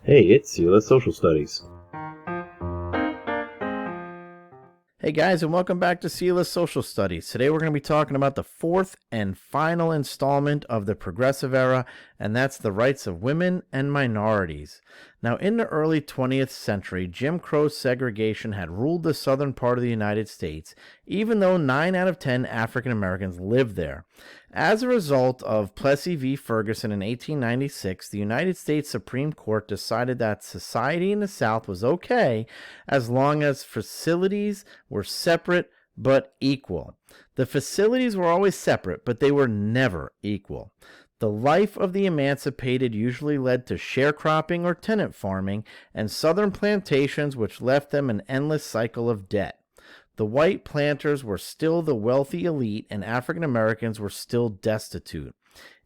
Hey, it's Sela Social Studies. Hey guys, and welcome back to Sila's Social Studies. Today we're going to be talking about the fourth and final installment of the Progressive Era, and that's the rights of women and minorities. Now, in the early 20th century, Jim Crow segregation had ruled the southern part of the United States, even though 9 out of 10 African Americans lived there. As a result of Plessy v. Ferguson in 1896, the United States Supreme Court decided that society in the South was okay as long as facilities were separate but equal. The facilities were always separate, but they were never equal. The life of the emancipated usually led to sharecropping or tenant farming and southern plantations, which left them an endless cycle of debt. The white planters were still the wealthy elite, and African Americans were still destitute.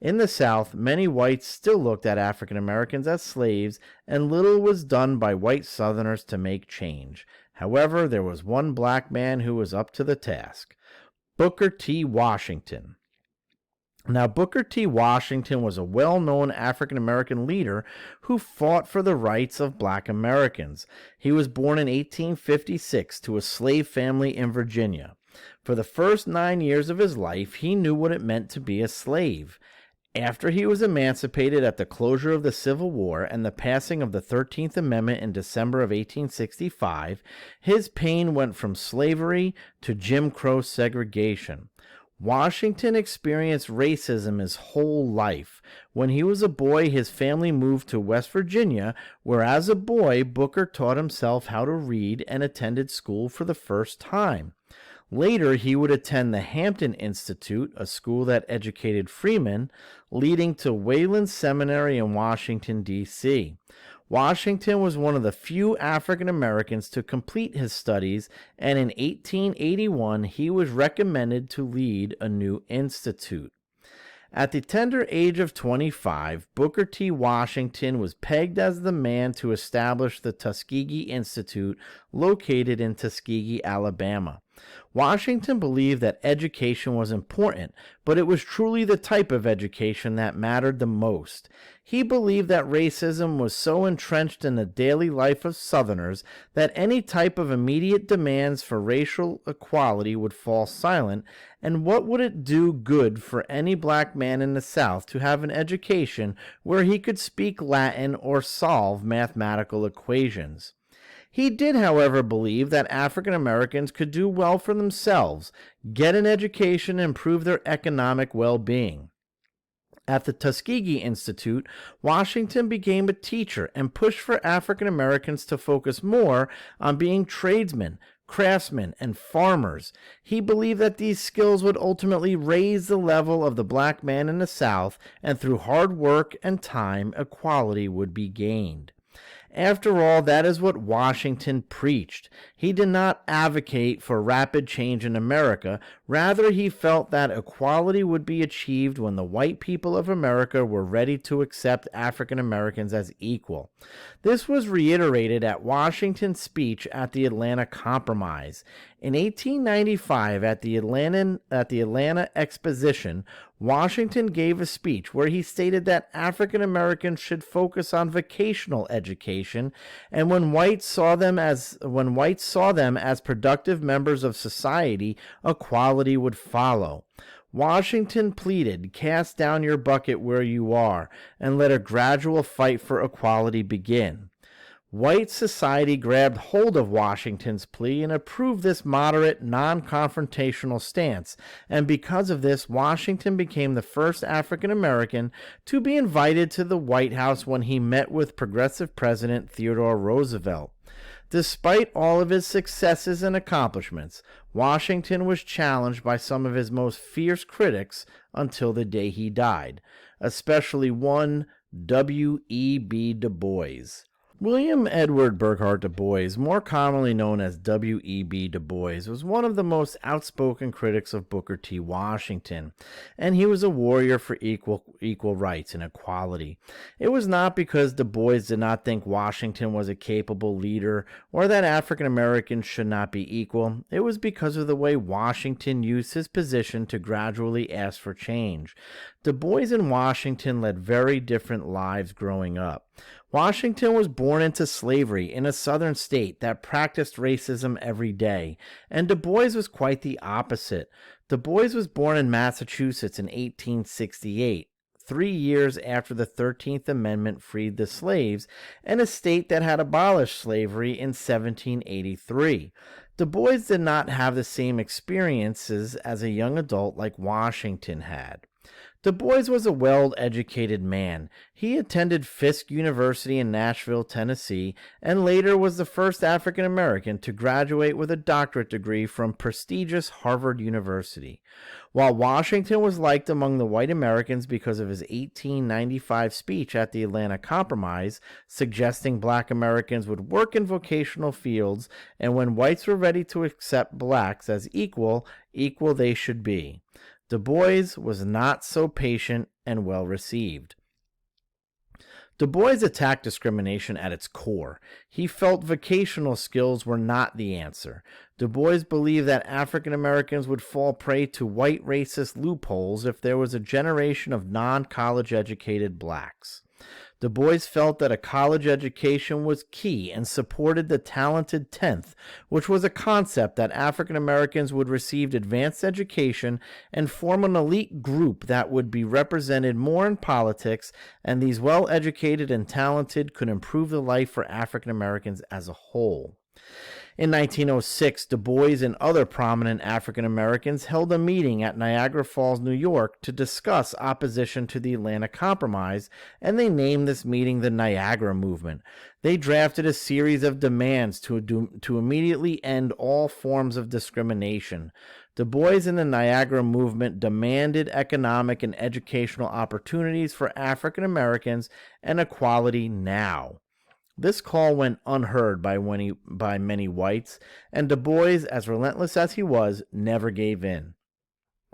In the South, many whites still looked at African Americans as slaves, and little was done by white Southerners to make change. However, there was one black man who was up to the task: Booker T. Washington. Now, Booker T. Washington was a well-known African-American leader who fought for the rights of black Americans. He was born in 1856 to a slave family in Virginia. For the first 9 years of his life, he knew what it meant to be a slave. After he was emancipated at the closure of the Civil War and the passing of the 13th Amendment in December of 1865, his pain went from slavery to Jim Crow segregation. Washington experienced racism his whole life. When he was a boy, his family moved to West Virginia, where as a boy, Booker taught himself how to read and attended school for the first time. Later, he would attend the Hampton Institute, a school that educated freemen, leading to Wayland Seminary in Washington, D.C. Washington was one of the few African Americans to complete his studies, and in 1881 he was recommended to lead a new institute. At the tender age of 25, Booker T. Washington was pegged as the man to establish the Tuskegee Institute, located in Tuskegee, Alabama. Washington believed that education was important, but it was truly the type of education that mattered the most. He believed that racism was so entrenched in the daily life of Southerners that any type of immediate demands for racial equality would fall silent, and what would it do good for any black man in the South to have an education where he could speak Latin or solve mathematical equations? He did, however, believe that African Americans could do well for themselves, get an education, and improve their economic well-being. At the Tuskegee Institute, Washington became a teacher and pushed for African Americans to focus more on being tradesmen, craftsmen, and farmers. He believed that these skills would ultimately raise the level of the black man in the South, and through hard work and time, equality would be gained. After all, that is what Washington preached. He did not advocate for rapid change in America. Rather, he felt that equality would be achieved when the white people of America were ready to accept African Americans as equal. This was reiterated at Washington's speech at the Atlanta Compromise. In 1895, at the Atlanta Exposition, Washington gave a speech where he stated that African Americans should focus on vocational education, and when whites saw them as productive members of society, equality would follow. Washington pleaded, "Cast down your bucket where you are, and let a gradual fight for equality begin." White society grabbed hold of Washington's plea and approved this moderate, non-confrontational stance, and because of this, Washington became the first African American to be invited to the White House when he met with Progressive President Theodore Roosevelt. Despite all of his successes and accomplishments, Washington was challenged by some of his most fierce critics until the day he died, especially one W.E.B. Du Bois. William Edward Burghardt Du Bois, more commonly known as W.E.B. Du Bois, was one of the most outspoken critics of Booker T. Washington, and he was a warrior for equal rights and equality. It was not because Du Bois did not think Washington was a capable leader or that African Americans should not be equal. It was because of the way Washington used his position to gradually ask for change. Du Bois and Washington led very different lives growing up. Washington was born into slavery in a southern state that practiced racism every day, and Du Bois was quite the opposite. Du Bois was born in Massachusetts in 1868, 3 years after the 13th Amendment freed the slaves, and a state that had abolished slavery in 1783. Du Bois did not have the same experiences as a young adult like Washington had. Du Bois was a well-educated man. He attended Fisk University in Nashville, Tennessee, and later was the first African American to graduate with a doctorate degree from prestigious Harvard University. While Washington was liked among the white Americans because of his 1895 speech at the Atlanta Compromise, suggesting black Americans would work in vocational fields, and when whites were ready to accept blacks as equal they should be. Du Bois was not so patient and well received. Du Bois attacked discrimination at its core. He felt vocational skills were not the answer. Du Bois believed that African Americans would fall prey to white racist loopholes if there was a generation of non-college educated blacks. Du Bois felt that a college education was key and supported the talented 10th, which was a concept that African Americans would receive advanced education and form an elite group that would be represented more in politics, and these well-educated and talented could improve the life for African Americans as a whole. In 1906, Du Bois and other prominent African Americans held a meeting at Niagara Falls, New York, to discuss opposition to the Atlanta Compromise, and they named this meeting the Niagara Movement. They drafted a series of demands to immediately end all forms of discrimination. Du Bois and the Niagara Movement demanded economic and educational opportunities for African Americans and equality now. This call went unheard by many whites, and Du Bois, as relentless as he was, never gave in.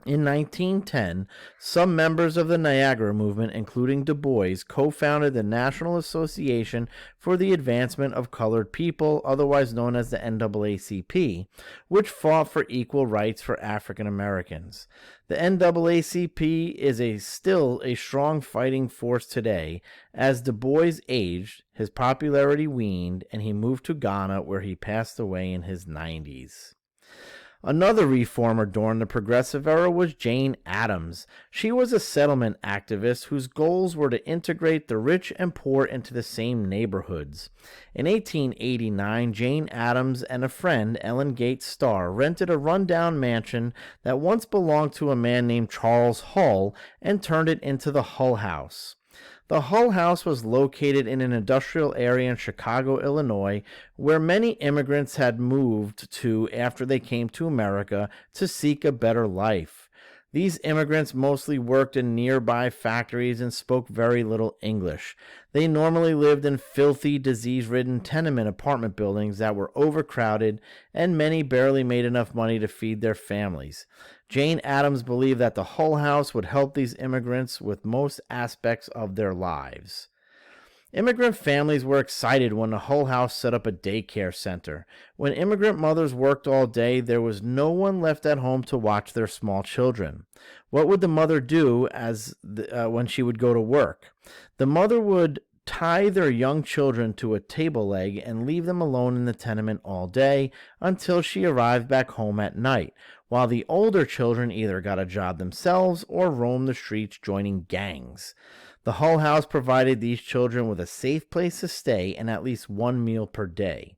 In 1910, some members of the Niagara Movement, including Du Bois, co-founded the National Association for the Advancement of Colored People, otherwise known as the NAACP, which fought for equal rights for African Americans. The NAACP is still a strong fighting force today. As Du Bois aged, his popularity waned, and he moved to Ghana, where he passed away in his 90s. Another reformer during the Progressive Era was Jane Addams. She was a settlement activist whose goals were to integrate the rich and poor into the same neighborhoods. In 1889, Jane Addams and a friend, Ellen Gates Starr, rented a rundown mansion that once belonged to a man named Charles Hull and turned it into the Hull House. The Hull House was located in an industrial area in Chicago, Illinois, where many immigrants had moved to after they came to America to seek a better life. These immigrants mostly worked in nearby factories and spoke very little English. They normally lived in filthy, disease-ridden tenement apartment buildings that were overcrowded, and many barely made enough money to feed their families. Jane Addams believed that the Hull House would help these immigrants with most aspects of their lives. Immigrant families were excited when the Hull House set up a daycare center. When immigrant mothers worked all day, there was no one left at home to watch their small children. What would the mother do when she would go to work? The mother would tie their young children to a table leg and leave them alone in the tenement all day until she arrived back home at night, while the older children either got a job themselves or roamed the streets joining gangs. The Hull House provided these children with a safe place to stay and at least one meal per day.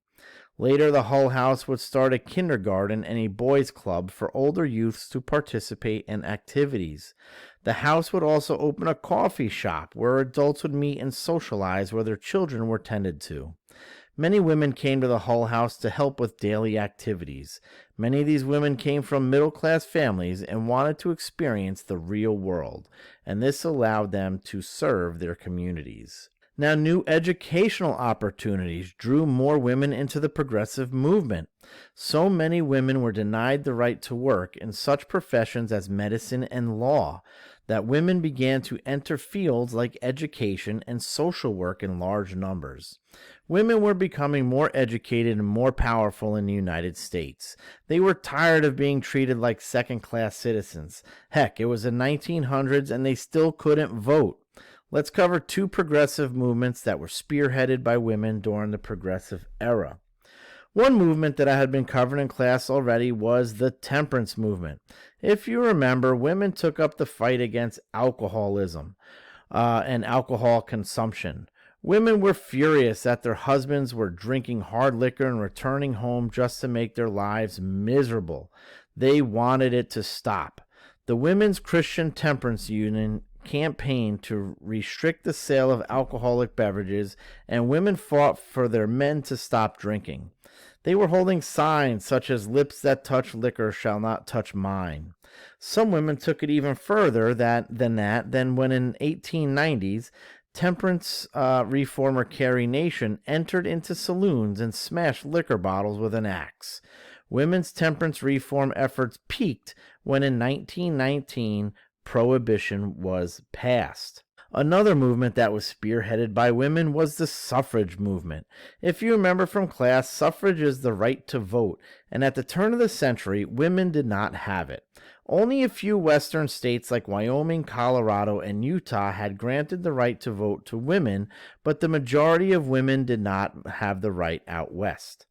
Later, the Hull House would start a kindergarten and a boys' club for older youths to participate in activities. The house would also open a coffee shop where adults would meet and socialize where their children were tended to. Many women came to the Hull House to help with daily activities. Many of these women came from middle-class families and wanted to experience the real world, and this allowed them to serve their communities. Now, new educational opportunities drew more women into the progressive movement. So many women were denied the right to work in such professions as medicine and law that women began to enter fields like education and social work in large numbers. Women were becoming more educated and more powerful in the United States. They were tired of being treated like second-class citizens. Heck, it was the 1900s and they still couldn't vote. Let's cover two progressive movements that were spearheaded by women during the Progressive Era. One movement that I had been covering in class already was the Temperance movement. If you remember, women took up the fight against alcoholism and alcohol consumption. Women were furious that their husbands were drinking hard liquor and returning home just to make their lives miserable. They wanted it to stop. The Women's Christian Temperance Union campaigned to restrict the sale of alcoholic beverages, and women fought for their men to stop drinking. They were holding signs such as "Lips that touch liquor shall not touch mine." Some women took it even further than when in 1890s, temperance reformer Carrie Nation entered into saloons and smashed liquor bottles with an axe. Women's temperance reform efforts peaked when in 1919 prohibition was passed. Another movement that was spearheaded by women was the suffrage movement. If you remember from class, suffrage is the right to vote, and at the turn of the century, women did not have it. Only a few western states like Wyoming, Colorado, and Utah had granted the right to vote to women, but the majority of women did not have the right out west.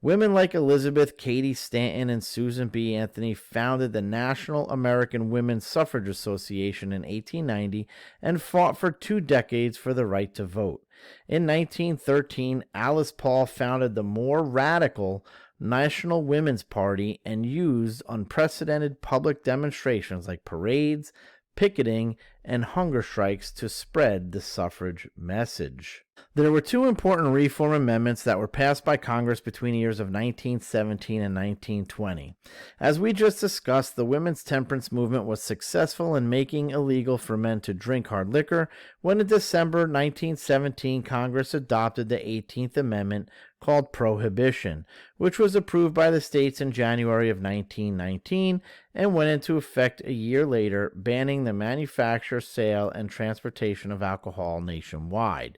Women like Elizabeth Cady Stanton and Susan B. Anthony founded the National American Women's Suffrage Association in 1890 and fought for 2 decades for the right to vote. In 1913, Alice Paul founded the more radical National Women's Party and used unprecedented public demonstrations like parades, picketing, and hunger strikes to spread the suffrage message. There were 2 important reform amendments that were passed by Congress between the years of 1917 and 1920. As we just discussed, the women's temperance movement was successful in making illegal for men to drink hard liquor when in December 1917 Congress adopted the 18th Amendment called Prohibition, which was approved by the states in January of 1919 and went into effect a year later, banning the manufacture, sale, and transportation of alcohol nationwide.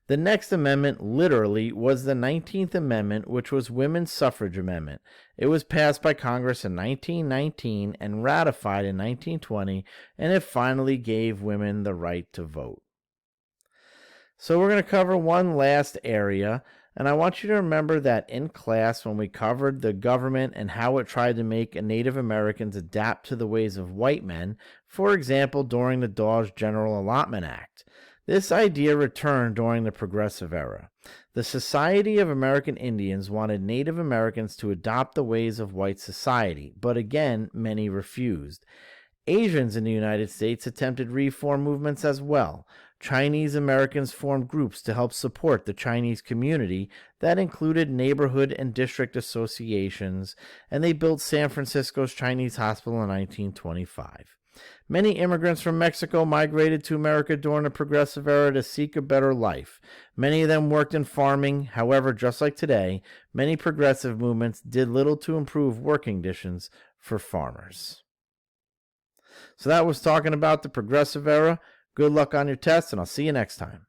The next amendment, literally, was the 19th Amendment, which was Women's Suffrage Amendment. It was passed by Congress in 1919 and ratified in 1920, and it finally gave women the right to vote. So we're going to cover one last area, and I want you to remember that in class when we covered the government and how it tried to make Native Americans adapt to the ways of white men, for example, during the Dawes General Allotment Act. This idea returned during the Progressive Era. The Society of American Indians wanted Native Americans to adopt the ways of white society, but again, many refused. Asians in the United States attempted reform movements as well. Chinese Americans formed groups to help support the Chinese community that included neighborhood and district associations, and they built San Francisco's Chinese Hospital in 1925. Many immigrants from Mexico migrated to America during the Progressive Era to seek a better life. Many of them worked in farming. However, just like today, many progressive movements did little to improve working conditions for farmers. So that was talking about the Progressive Era. Good luck on your tests, and I'll see you next time.